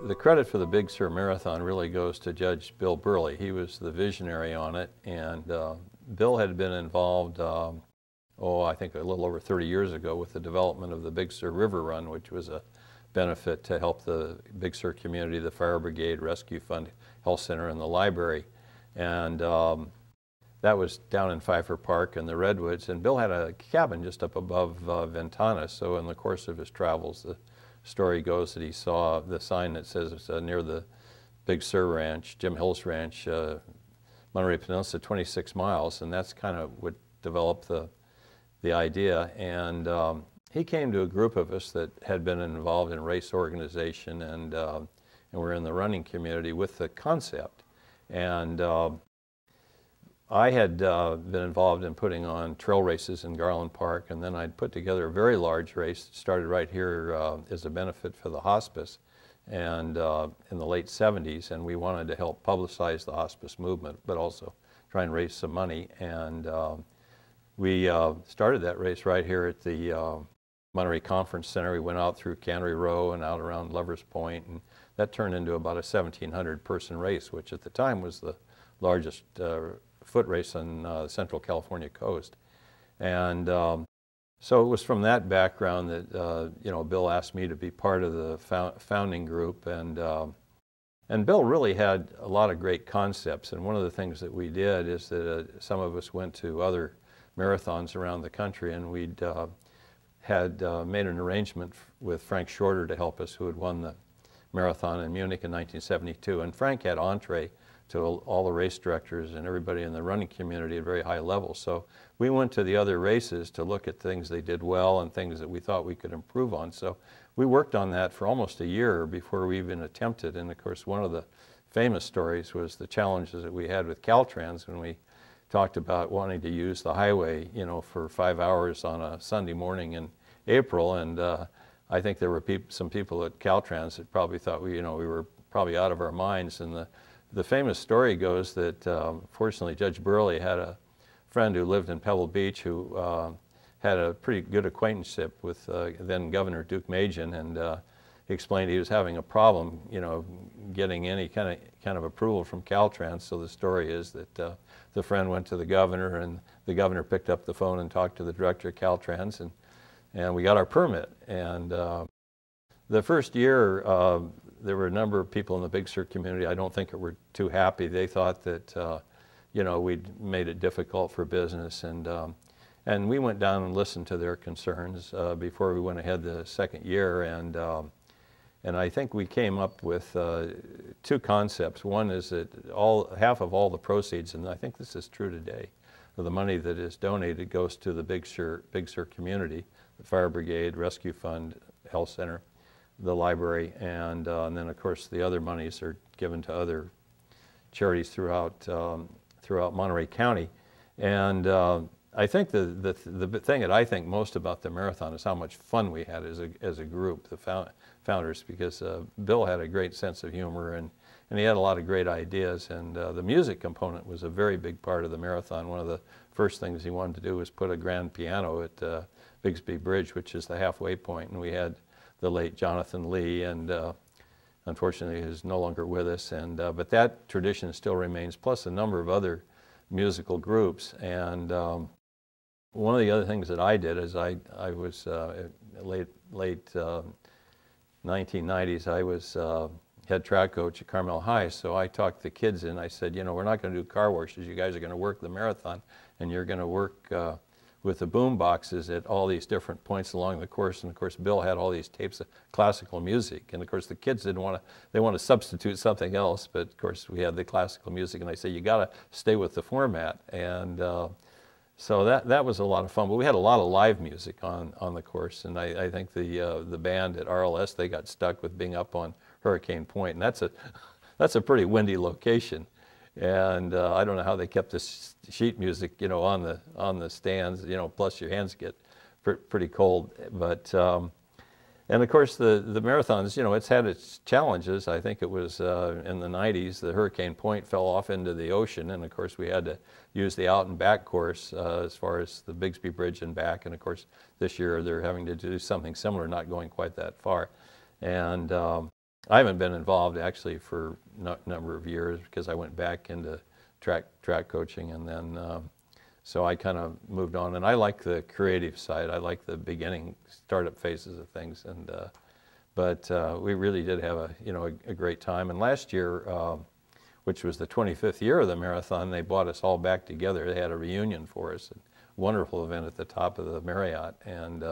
The credit for the Big Sur Marathon really goes to Judge Bill Burley. He was the visionary on it, and Bill had been involved, I think a little over 30 years ago with the development of the Big Sur River Run, which was a benefit to help the Big Sur community, the Fire Brigade, Rescue Fund, Health Center, and the library. And that was down in Pfeiffer Park in the Redwoods, and Bill had a cabin just up above Ventana, so in the course of his travels, the story goes that he saw the sign that says it's near the Big Sur Ranch, Jim Hill's ranch, Monterey Peninsula, 26 miles, and that's kind of what developed the idea. And he came to a group of us that had been involved in race organization and were in the running community with the concept. And I had been involved in putting on trail races in Garland Park, and then I'd put together a very large race that started right here as a benefit for the hospice, and in the late 70s, and we wanted to help publicize the hospice movement, but also try and raise some money. And we started that race right here at the Monterey Conference Center. We went out through Cannery Row and out around Lover's Point, and that turned into about a 1,700 person race, which at the time was the largest foot race on the Central California coast. And so it was from that background that Bill asked me to be part of the founding group, and Bill really had a lot of great concepts. And one of the things that we did is that some of us went to other marathons around the country, and we'd had made an arrangement with Frank Shorter to help us, who had won the marathon in Munich in 1972. And Frank had entree to all the race directors and everybody in the running community at a very high level. So we went to the other races to look at things they did well and things that we thought we could improve on. So we worked on that for almost a year before we even attempted. And of course, one of the famous stories was the challenges that we had with Caltrans when we talked about wanting to use the highway, for 5 hours on a Sunday morning in April. And I think there were some people at Caltrans that probably thought we were probably out of our minds. And the famous story goes that, fortunately, Judge Burley had a friend who lived in Pebble Beach who had a pretty good acquaintanceship with then Governor Duke Majan, and he explained he was having a problem, getting any kind of approval from Caltrans. So the story is that the friend went to the governor, and the governor picked up the phone and talked to the director of Caltrans, and we got our permit. And the first year, there were a number of people in the Big Sur community I don't think were too happy. They thought that we'd made it difficult for business, and we went down and listened to their concerns before we went ahead the second year. And I think we came up with two concepts. One is that half of all the proceeds, and I think this is true today, of the money that is donated goes to the Big Sur community, the Fire Brigade, Rescue Fund, Health Center, the library, and then of course the other monies are given to other charities throughout Monterey County. And I think the thing that I think most about the marathon is how much fun we had as a group, the founders, because Bill had a great sense of humor, and he had a lot of great ideas, and the music component was a very big part of the marathon. One of the first things he wanted to do was put a grand piano at Bigsby Bridge, which is the halfway point, and we had the late Jonathan Lee, and unfortunately is no longer with us, but that tradition still remains, plus a number of other musical groups. And one of the other things that I did is I was late 1990s, I was head track coach at Carmel High, so I talked the kids in. I said, we're not going to do car washes. You guys are going to work the marathon, and you're going to work with the boom boxes at all these different points along the course. And of course, Bill had all these tapes of classical music. And of course, the kids didn't want to, they want to substitute something else. But of course, we had the classical music. And I said, you got to stay with the format. And so that was a lot of fun. But we had a lot of live music on the course. And I think the band at RLS, they got stuck with being up on Hurricane Point. And that's a pretty windy location. And I don't know how they kept the sheet music, you know, on the stands, you know, plus your hands get pretty cold. But and of course the marathons, you know, it's had its challenges. I think it was in the 90s, the Hurricane Point fell off into the ocean, and of course we had to use the out and back course as far as the Bixby Bridge and back. And of course this year they're having to do something similar, not going quite that far. And I haven't been involved actually for a number of years because I went back into track coaching, and then so I kind of moved on. And I like the creative side. I like the beginning startup phases of things. And but we really did have a great time. And last year, which was the 25th year of the marathon, they brought us all back together. They had a reunion for us, a wonderful event at the top of the Marriott. And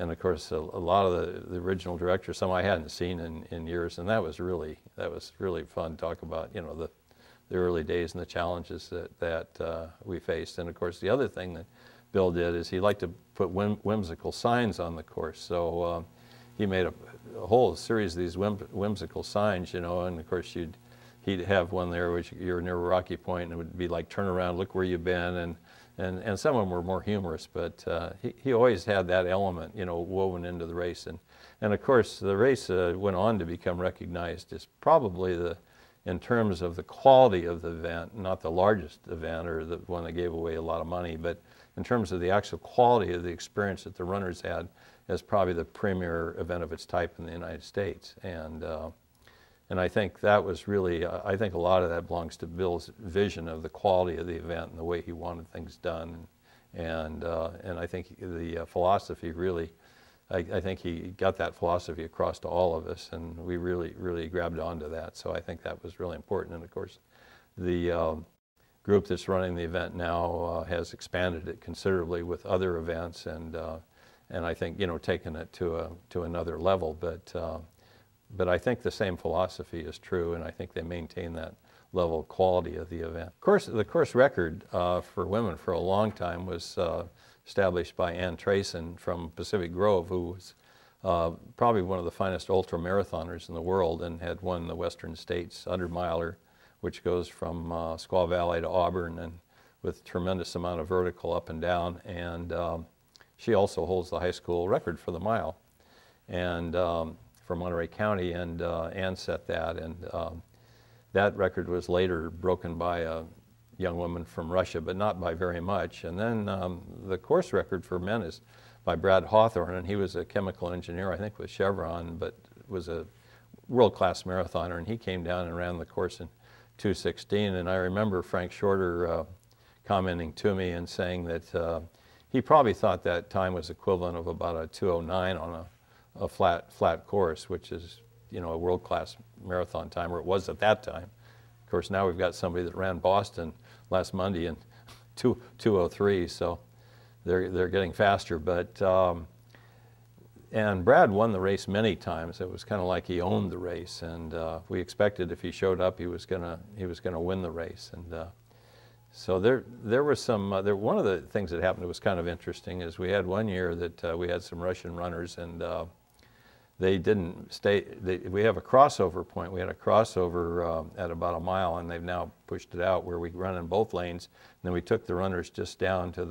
of course, a lot of the original directors, some I hadn't seen in years, and that was really fun. Talk about, you know, the early days and the challenges that we faced. And of course, the other thing that Bill did is he liked to put whimsical signs on the course. So he made a whole series of these whimsical signs, you know. And of course, he'd have one there which you're near Rocky Point, and it would be like, turn around, look where you've been, and some of them were more humorous, but he always had that element, you know, woven into the race. And of course, the race went on to become recognized as probably in terms of the quality of the event, not the largest event or the one that gave away a lot of money, but in terms of the actual quality of the experience that the runners had, as probably the premier event of its type in the United States. And I think that was really, I think a lot of that belongs to Bill's vision of the quality of the event and the way he wanted things done. And I think the philosophy really, I think he got that philosophy across to all of us, and we really grabbed onto that. So I think that was really important. And of course, the group that's running the event now has expanded it considerably with other events, and I think, you know, taken it to another level. But I think the same philosophy is true, and I think they maintain that level of quality of the event. Of course, the course record for women for a long time was established by Ann Trayson from Pacific Grove, who was probably one of the finest ultra marathoners in the world and had won the Western States 100-miler, which goes from Squaw Valley to Auburn, and with tremendous amount of vertical up and down. And she also holds the high school record for the mile, and from Monterey County, and Ann set that. And that record was later broken by a young woman from Russia, but not by very much. And then the course record for men is by Brad Hawthorne, and he was a chemical engineer, I think, with Chevron, but was a world-class marathoner, and he came down and ran the course in 2:16. And I remember Frank Shorter commenting to me and saying that he probably thought that time was equivalent of about a 2:09 on a flat course, which is, you know, a world-class marathon time, or it was at that time. Of course, now we've got somebody that ran Boston last Monday in 2:03, so they're getting faster. But and Brad won the race many times. It was kind of like he owned the race, and we expected if he showed up, he was gonna win the race. And so there were some. One of the things that happened that was kind of interesting is we had one year that we had some Russian runners, and they didn't stay. We have a crossover point. We had a crossover at about a mile, and they've now pushed it out where we run in both lanes. And then we took the runners just down to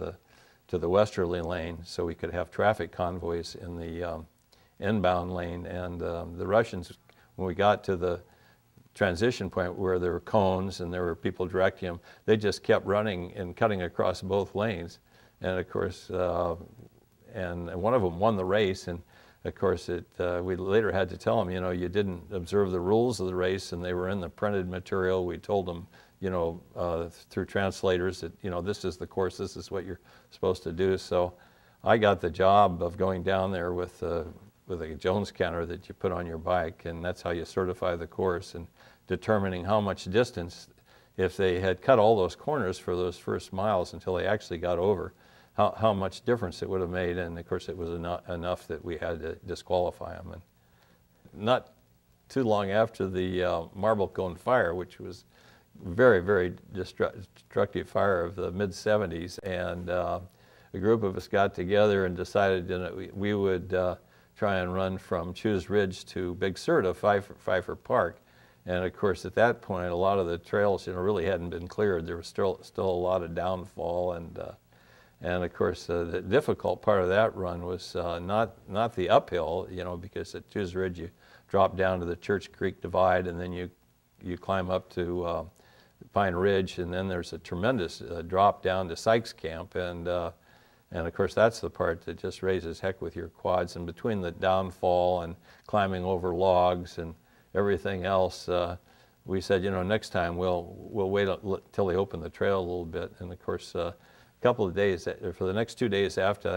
the westerly lane so we could have traffic convoys in the inbound lane. And the Russians, when we got to the transition point where there were cones and there were people directing them, they just kept running and cutting across both lanes. And of course, and one of them won the race. And of course, we later had to tell them, you know, you didn't observe the rules of the race, and they were in the printed material. We told them, you know, through translators that, you know, this is the course, this is what you're supposed to do. So I got the job of going down there with a Jones counter that you put on your bike, and that's how you certify the course, and determining how much distance, if they had cut all those corners for those first miles until they actually got over, how much difference it would have made. And of course it was enough that we had to disqualify them. And not too long after the Marble Cone fire, which was very destructive fire of the mid-70s, and a group of us got together and decided that we would try and run from Chews Ridge to Big Sur to Pfeiffer Park. And of course, at that point, a lot of the trails, really hadn't been cleared. There was still a lot of downfall, and of course, the difficult part of that run was not the uphill, because at Tews Ridge you drop down to the Church Creek Divide, and then you climb up to Pine Ridge, and then there's a tremendous drop down to Sykes Camp, and of course that's the part that just raises heck with your quads. And between the downfall and climbing over logs and everything else, we said, next time we'll wait till they open the trail a little bit. And of course, a couple of days, for the next 2 days after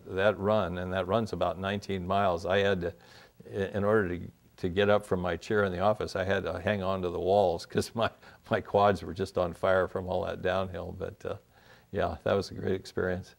that run, and that run's about 19 miles, I had to, in order to get up from my chair in the office, I had to hang on to the walls because my quads were just on fire from all that downhill. But yeah, that was a great experience.